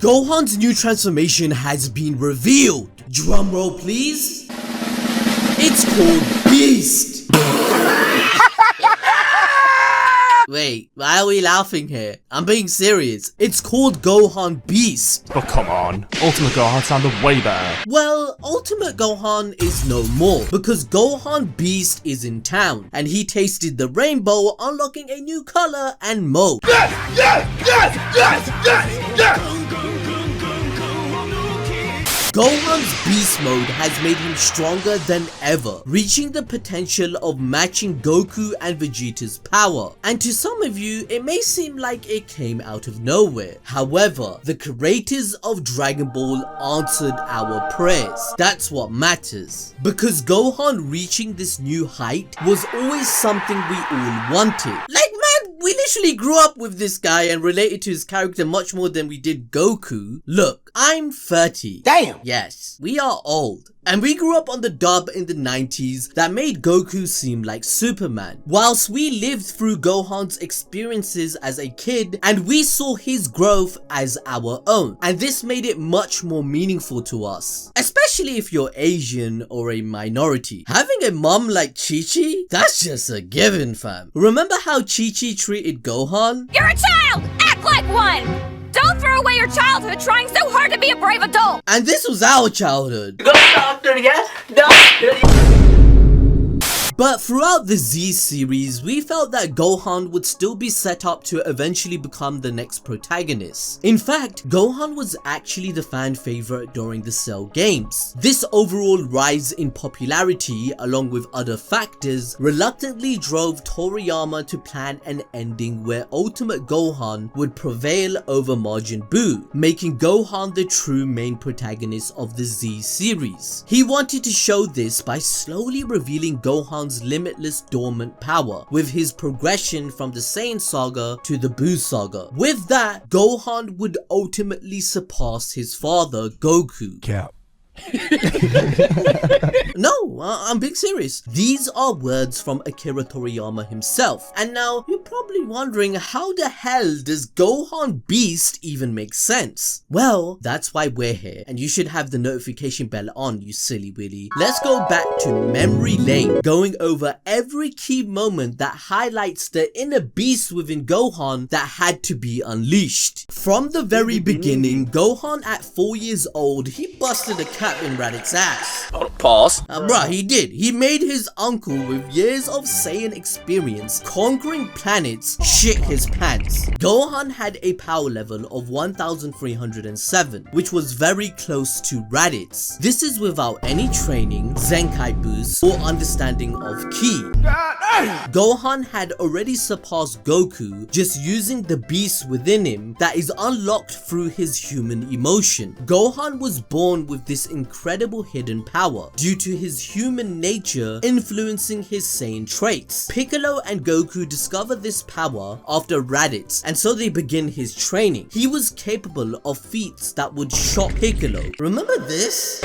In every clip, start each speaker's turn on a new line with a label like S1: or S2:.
S1: Gohan's new transformation has been revealed. Drumroll please. It's called Beast. Wait, why are we laughing here? I'm being serious. It's called Gohan Beast.
S2: Oh, come on. Ultimate Gohan sounded way better.
S1: Well, Ultimate Gohan is no more because Gohan Beast is in town and he tasted the rainbow, unlocking a new color and mode. Gohan's Beast Mode has made him stronger than ever, reaching the potential of matching Goku and Vegeta's power. And to some of you, it may seem like it came out of nowhere. However, the creators of Dragon Ball answered our prayers. That's what matters. Because Gohan reaching this new height was always something we all wanted. Like, man, we literally grew up with this guy and related to his character much more than we did Goku. Look, I'm 30.
S3: Damn!
S1: Yes, we are old. And we grew up on the dub in the 90s that made Goku seem like Superman. Whilst we lived through Gohan's experiences as a kid and we saw his growth as our own. And this made it much more meaningful to us. Especially if you're Asian or a minority. Having a mom like Chi-Chi? That's just a given, fam. Remember how Chi-Chi treated Gohan?
S4: You're a child! Act like one! Don't throw away your childhood trying so hard to be a brave adult!
S1: And this was our childhood.
S3: Go doctor, yeah? Doctor.
S1: But throughout the Z series, we felt that Gohan would still be set up to eventually become the next protagonist. In fact, Gohan was actually the fan favorite during the Cell games. This overall rise in popularity, along with other factors, reluctantly drove Toriyama to plan an ending where Ultimate Gohan would prevail over Majin Buu, making Gohan the true main protagonist of the Z series. He wanted to show this by slowly revealing Gohan's limitless dormant power with his progression from the Saiyan saga to the Buu saga. With that, Gohan would ultimately surpass his father Goku.
S2: Cap.
S1: No, I'm being serious. These are words from Akira Toriyama himself. And now you're probably wondering, how the hell does Gohan Beast even make sense? Well, that's why we're here, and you should have the notification bell on, you silly willy. Let's go back to memory lane, going over every key moment that highlights the inner beast within Gohan that had to be unleashed. From the very beginning, Gohan at 4 years old, he busted a cap in Raditz ass.
S3: Pause.
S1: Bruh, he did. He made his uncle with years of Saiyan experience conquering planets shit his pants. Gohan had a power level of 1307, which was very close to Raditz. This is without any training, Zenkai boost, or understanding of ki. Gohan had already surpassed Goku just using the beast within him that is unlocked through his human emotion. Gohan was born with this incredible hidden power due to his human nature influencing his Saiyan traits. Piccolo and Goku discover this power after Raditz, and so they begin his training. He was capable of feats that would shock Piccolo. Remember this?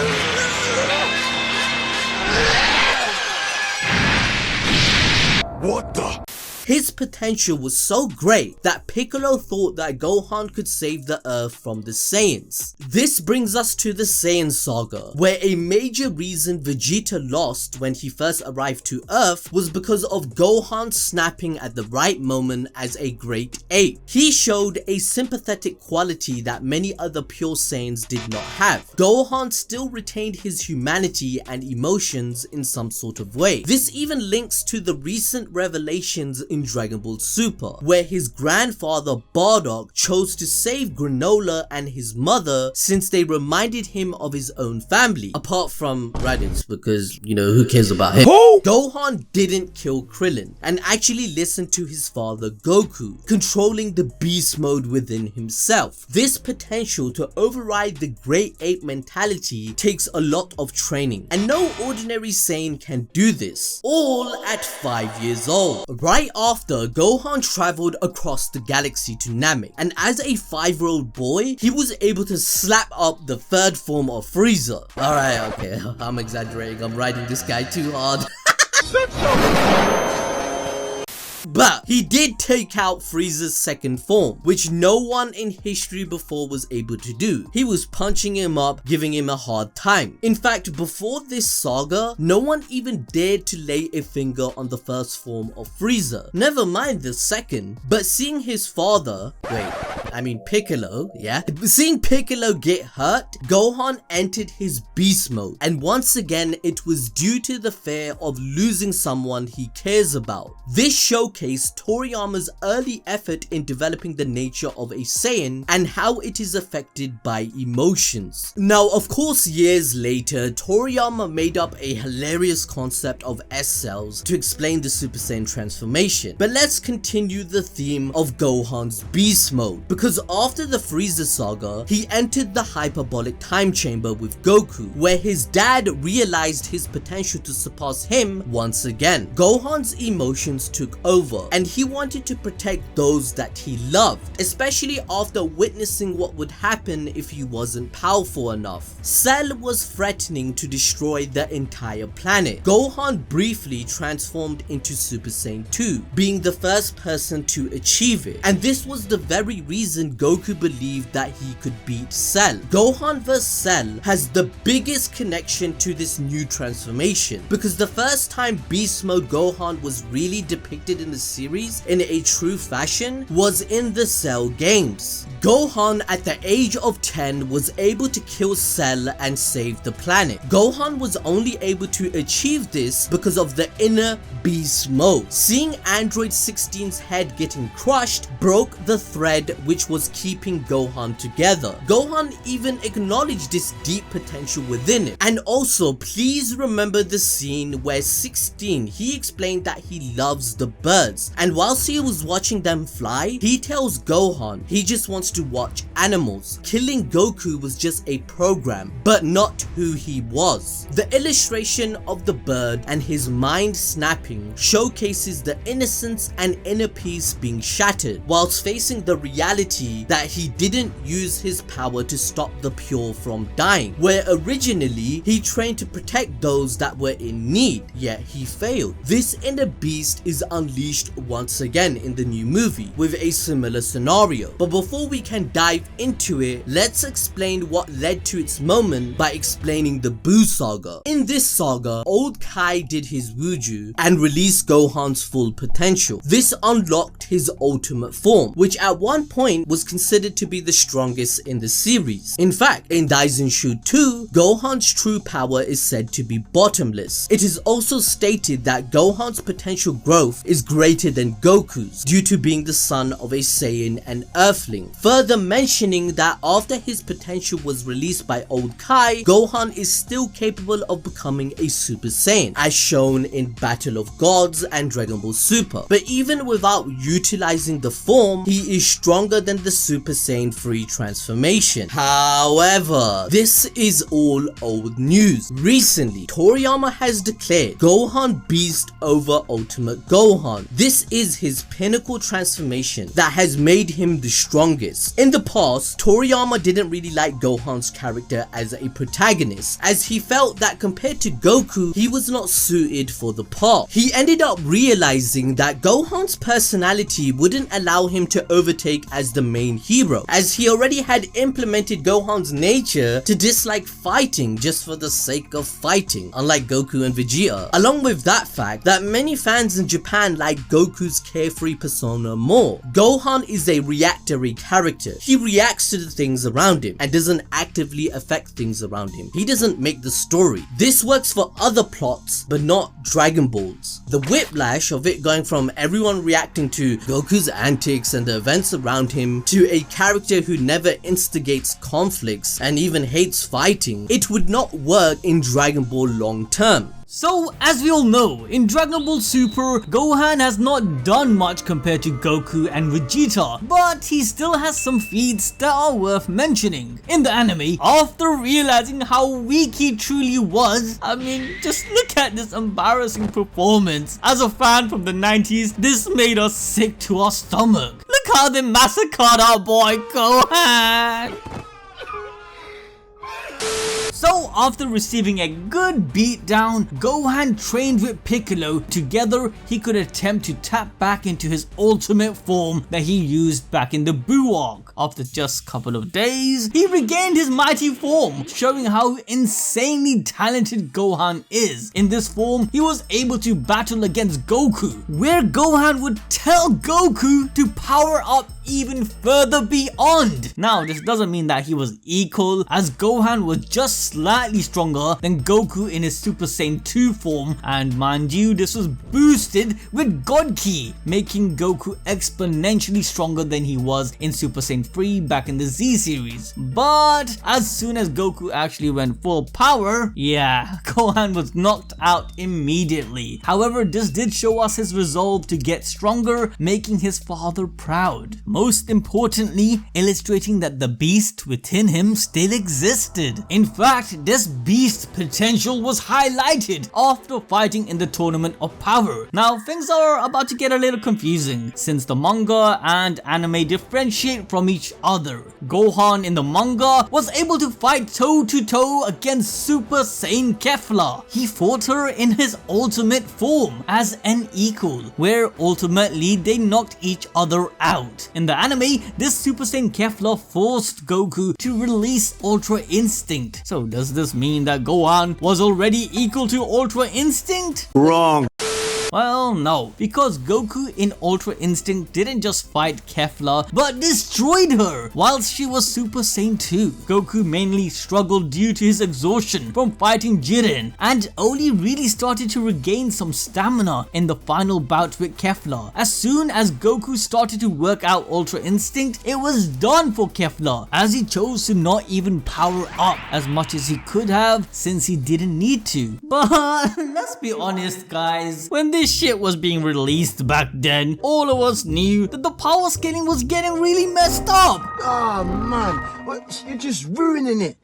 S3: What the?
S1: His potential was so great that Piccolo thought that Gohan could save the Earth from the Saiyans. This brings us to the Saiyan saga, where a major reason Vegeta lost when he first arrived to Earth was because of Gohan snapping at the right moment as a great ape. He showed a sympathetic quality that many other pure Saiyans did not have. Gohan still retained his humanity and emotions in some sort of way. This even links to the recent revelations in Dragon Ball Super, where his grandfather Bardock chose to save Granola and his mother since they reminded him of his own family, apart from Raditz, because, you know, who cares about him? Gohan didn't kill Krillin and actually listened to his father Goku, controlling the beast mode within himself. This potential to override the great ape mentality takes a lot of training, and no ordinary Saiyan can do this, all at 5 years old. Right after, Gohan traveled across the galaxy to Namek, and as a 5-year-old boy, he was able to slap up the third form of Frieza. Alright, okay, I'm exaggerating, I'm riding this guy too hard. But he did take out Frieza's second form, which no one in history before was able to do. He was punching him up, giving him a hard time. In fact, before this saga, no one even dared to lay a finger on the first form of Frieza. Never mind the second. But seeing his father, Piccolo, yeah? Seeing Piccolo get hurt, Gohan entered his beast mode. And once again, it was due to the fear of losing someone he cares about. This showcased Toriyama's early effort in developing the nature of a Saiyan and how it is affected by emotions. Now, of course, years later, Toriyama made up a hilarious concept of S-cells to explain the Super Saiyan transformation. But let's continue the theme of Gohan's beast mode, because after the Frieza saga, he entered the hyperbolic time chamber with Goku, where his dad realized his potential to surpass him once again. Gohan's emotions took over, and he wanted to protect those that he loved, especially after witnessing what would happen if he wasn't powerful enough. Cell was threatening to destroy the entire planet. Gohan briefly transformed into Super Saiyan 2, being the first person to achieve it, and this was the very reason Goku believed that he could beat Cell. Gohan vs Cell has the biggest connection to this new transformation, because the first time Beast Mode Gohan was really depicted in the series in a true fashion was in the Cell games. Gohan at the age of 10 was able to kill Cell and save the planet. Gohan was only able to achieve this because of the inner beast mode. Seeing Android 16's head getting crushed broke the thread which was keeping Gohan together. Gohan even acknowledged this deep potential within him. And also, please remember the scene where 16, he explained that he loves the birds, and whilst he was watching them fly, he tells Gohan he just wants to watch animals. Killing Goku was just a program, but not who he was. The illustration of the bird and his mind snapping showcases the innocence and inner peace being shattered, whilst facing the reality that he didn't use his power to stop the pure from dying, where originally he trained to protect those that were in need, yet he failed. This inner beast is unleashed once again in the new movie with a similar scenario. But before we can dive into it, let's explain what led to its moment by explaining the Buu saga. In this saga, old Kai did his Wuju and released Gohan's full potential. This unlocked his ultimate form, which at one point was considered to be the strongest in the series. In fact, in Daisenshu 2, Gohan's true power is said to be bottomless. It is also stated that Gohan's potential growth is greater than Goku's due to being the son of a Saiyan and Earthling, further mentioning that after his potential was released by old Kai, Gohan is still capable of becoming a Super Saiyan, as shown in Battle of Gods and Dragon Ball Super. But even without utilizing the form, he is stronger than the Super Saiyan 3 transformation. However, this is all old news. Recently, Toriyama has declared Gohan Beast over Ultimate Gohan. This is his pinnacle transformation that has made him the strongest. In the past, Toriyama didn't really like Gohan's character as a protagonist, as he felt that compared to Goku, he was not suited for the part. He ended up realizing that Gohan's personality wouldn't allow him to overtake as the main hero, as he already had implemented Gohan's nature to dislike fighting just for the sake of fighting, unlike Goku and Vegeta. Along with that fact that many fans in Japan like Goku's carefree persona more. Gohan is a reactory character. He reacts to the things around him and doesn't actively affect things around him. He doesn't make the story. This works for other plots, but not Dragon Ball's. The whiplash of it going from everyone reacting to Goku's antics and the events around him to a character who never instigates conflicts and even hates fighting, it would not work in Dragon Ball long term.
S5: So, as we all know, in Dragon Ball Super, Gohan has not done much compared to Goku and Vegeta, but he still has some feats that are worth mentioning. In the anime, after realizing how weak he truly was, I mean, just look at this embarrassing performance. As a fan from the 90s, this made us sick to our stomach. Look how they massacred our boy Gohan! So after receiving a good beatdown, Gohan trained with Piccolo. Together, he could attempt to tap back into his ultimate form that he used back in the Buu arc. After just a couple of days, he regained his mighty form, showing how insanely talented Gohan is. In this form, he was able to battle against Goku, where Gohan would tell Goku to power up even further beyond. Now, this doesn't mean that he was equal, as Gohan was just slightly stronger than Goku in his Super Saiyan 2 form, and mind you, this was boosted with God Ki, making Goku exponentially stronger than he was in Super Saiyan 3 back in the Z series. But as soon as Goku actually went full power, yeah, Gohan was knocked out immediately. However, this did show us his resolve to get stronger, making his father proud. Most importantly, illustrating that the beast within him still existed. In fact, this beast potential was highlighted after fighting in the Tournament of Power. Now, things are about to get a little confusing since the manga and anime differentiate from each other. Gohan in the manga was able to fight toe-to-toe against Super Saiyan Kefla. He fought her in his ultimate form as an equal, where ultimately they knocked each other out. In the anime, this Super Saiyan Kefla forced Goku to release Ultra Instinct. So does this mean that Gohan was already equal to Ultra Instinct?
S3: Wrong.
S5: Well, no, because Goku in Ultra Instinct didn't just fight Kefla, but destroyed her whilst she was Super Saiyan 2. Goku mainly struggled due to his exhaustion from fighting Jiren, and only really started to regain some stamina in the final bout with Kefla. As soon as Goku started to work out Ultra Instinct, it was done for Kefla, as he chose to not even power up as much as he could have since he didn't need to. But let's be honest guys, when this shit was being released back then, all of us knew that the power scaling was getting really messed up.
S6: Oh man, what? You're just ruining it.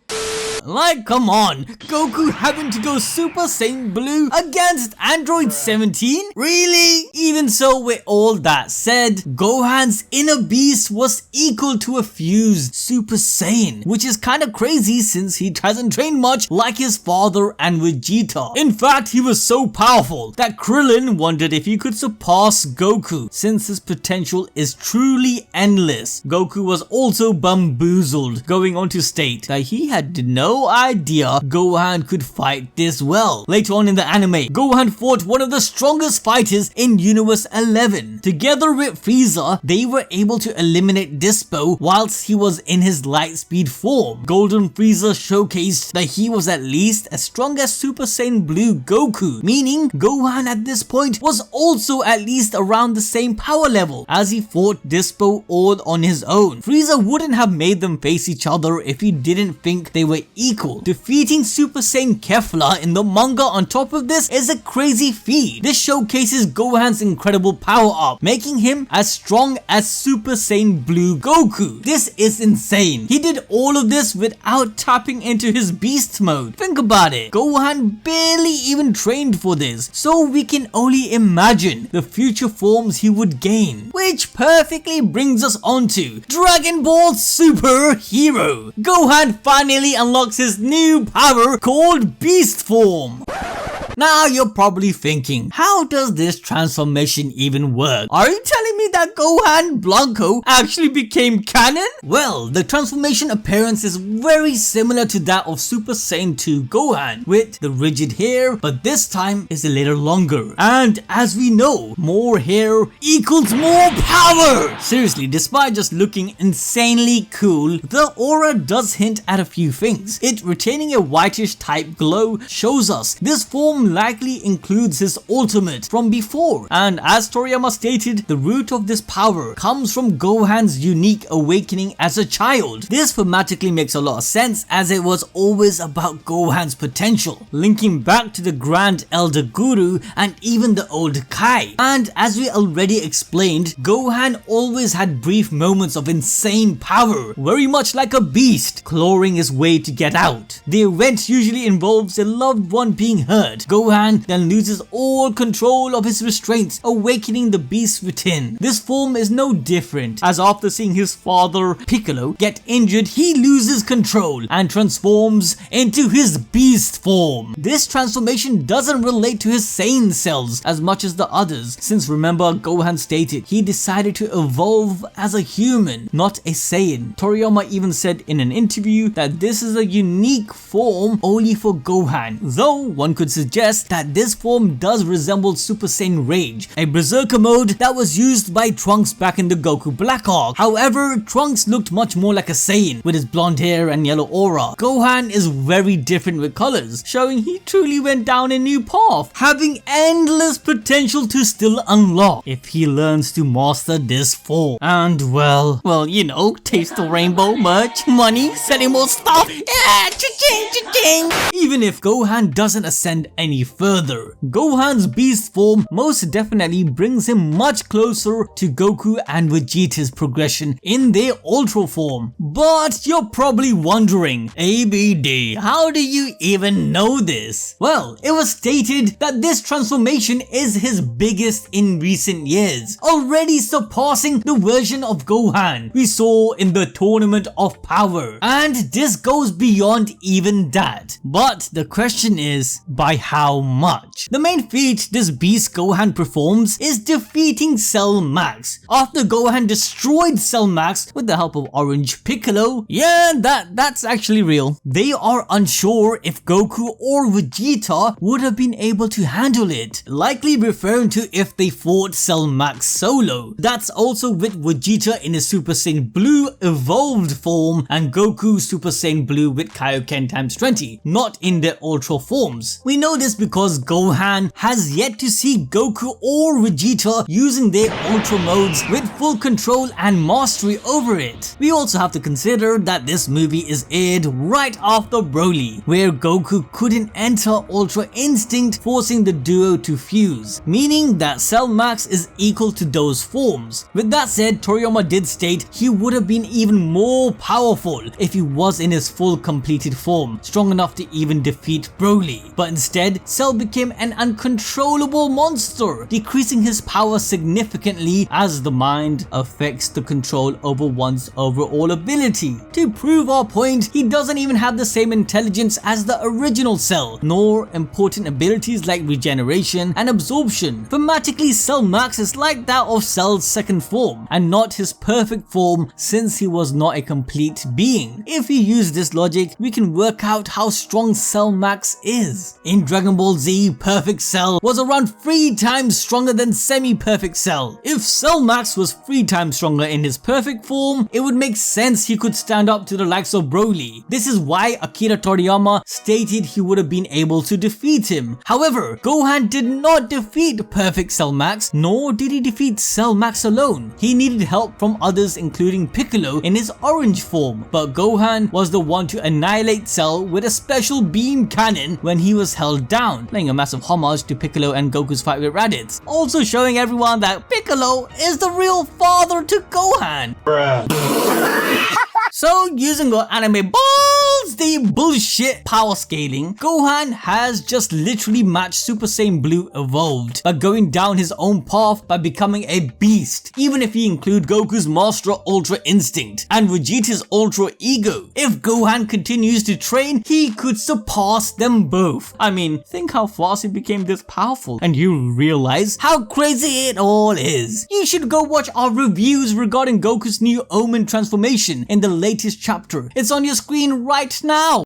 S5: Like, come on, Goku having to go Super Saiyan Blue against Android 17? Really? Even so, with all that said, Gohan's inner beast was equal to a fused Super Saiyan, which is kinda crazy since he hasn't trained much like his father and Vegeta. In fact, he was so powerful that Krillin wondered if he could surpass Goku, since his potential is truly endless. Goku was also bamboozled, going on to state that he had no idea Gohan could fight this well. Later on in the anime, Gohan fought one of the strongest fighters in Universe 11. Together with Frieza, they were able to eliminate Dispo whilst he was in his light speed form. Golden Frieza showcased that he was at least as strong as Super Saiyan Blue Goku, meaning Gohan at this point was also at least around the same power level as he fought Dispo all on his own. Frieza wouldn't have made them face each other if he didn't think they were equal. Defeating Super Saiyan Kefla in the manga on top of this is a crazy feat. This showcases Gohan's incredible power up, making him as strong as Super Saiyan Blue Goku. This is insane. He did all of this without tapping into his beast mode. Think about it. Gohan barely even trained for this, so we can only imagine the future forms he would gain. Which perfectly brings us on to Dragon Ball Super Hero. Gohan finally unlocks his new power called Beast Form. Now you're probably thinking, how does this transformation even work? Are you telling me that Gohan Blanco actually became canon? Well, the transformation appearance is very similar to that of Super Saiyan 2 Gohan, with the rigid hair, but this time is a little longer. And as we know, more hair equals more power! Seriously, despite just looking insanely cool, the aura does hint at a few things. It retaining a whitish type glow shows us this form likely includes his ultimate from before, and as Toriyama stated, the root of this power comes from Gohan's unique awakening as a child. This thematically makes a lot of sense as it was always about Gohan's potential, linking back to the Grand Elder Guru and even the old Kai. And as we already explained, Gohan always had brief moments of insane power, very much like a beast clawing his way to get out. The event usually involves a loved one being hurt. Gohan then loses all control of his restraints, awakening the beast within. This form is no different, as after seeing his father Piccolo get injured, he loses control and transforms into his beast form. This transformation doesn't relate to his Saiyan cells as much as the others, since remember Gohan stated he decided to evolve as a human, not a Saiyan. Toriyama even said in an interview that this is a unique form only for Gohan, though one could suggest that this form does resemble Super Saiyan Rage, a berserker mode that was used by Trunks back in the Goku Black arc. However, Trunks looked much more like a Saiyan with his blonde hair and yellow aura. Gohan is very different with colors, showing he truly went down a new path, having endless potential to still unlock if he learns to master this form. And well, you know, taste the rainbow, merch, money, selling more stuff. Yeah, cha-ching, cha-ching. Even if Gohan doesn't ascend any further, Gohan's beast form most definitely brings him much closer to Goku and Vegeta's progression in their Ultra form. But you're probably wondering, ABD, how do you even know this? Well, it was stated that this transformation is his biggest in recent years, already surpassing the version of Gohan we saw in the Tournament of Power. And this goes beyond even that. But the question is, by how much? The main feat this beast Gohan performs is defeating Cell Max. After Gohan destroyed Cell Max with the help of Orange Piccolo, yeah, that's actually real. They are unsure if Goku or Vegeta would have been able to handle it, likely referring to if they fought Cell Max solo. That's also with Vegeta in his Super Saiyan Blue evolved form and Goku Super Saiyan Blue with Kaio-ken times 20, not in their Ultra forms. We know this because Gohan has yet to see Goku or Vegeta using their Ultra modes with full control and mastery over it. We also have to consider that this movie is aired right after Broly, where Goku couldn't enter Ultra Instinct, forcing the duo to fuse, meaning that Cell Max is equal to those forms. With that said, Toriyama did state he would have been even more powerful if he was in his full completed form, strong enough to even defeat Broly. But instead, Cell became an uncontrollable monster, decreasing his power significantly as the mind affects the control over one's overall ability. To prove our point, he doesn't even have the same intelligence as the original Cell, nor important abilities like regeneration and absorption. Thematically, Cell Max is like that of Cell's second form, and not his perfect form since he was not a complete being. If we use this logic, we can work out how strong Cell Max is. In Dragon Ball Z, Perfect Cell was around 3 times stronger than Semi-Perfect Cell. If Cell Max was 3 times stronger in his perfect form, it would make sense he could stand up to the likes of Broly. This is why Akira Toriyama stated he would have been able to defeat him. However, Gohan did not defeat Perfect Cell Max, nor did he defeat Cell Max alone. He needed help from others including Piccolo in his orange form, but Gohan was the one to annihilate Cell with a special beam cannon when he was held down, playing a massive homage to Piccolo and Goku's fight with Raditz, also showing everyone that Piccolo is the real father to Gohan. So, using the anime balls, the bullshit power scaling, Gohan has just literally matched Super Saiyan Blue evolved by going down his own path by becoming a beast, even if you include Goku's Master Ultra Instinct and Vegeta's Ultra Ego. If Gohan continues to train, he could surpass them both. I mean, think how fast he became this powerful, and you realize how crazy it all is. You should go watch our reviews regarding Goku's new Omen transformation in the latest chapter. It's on your screen right now.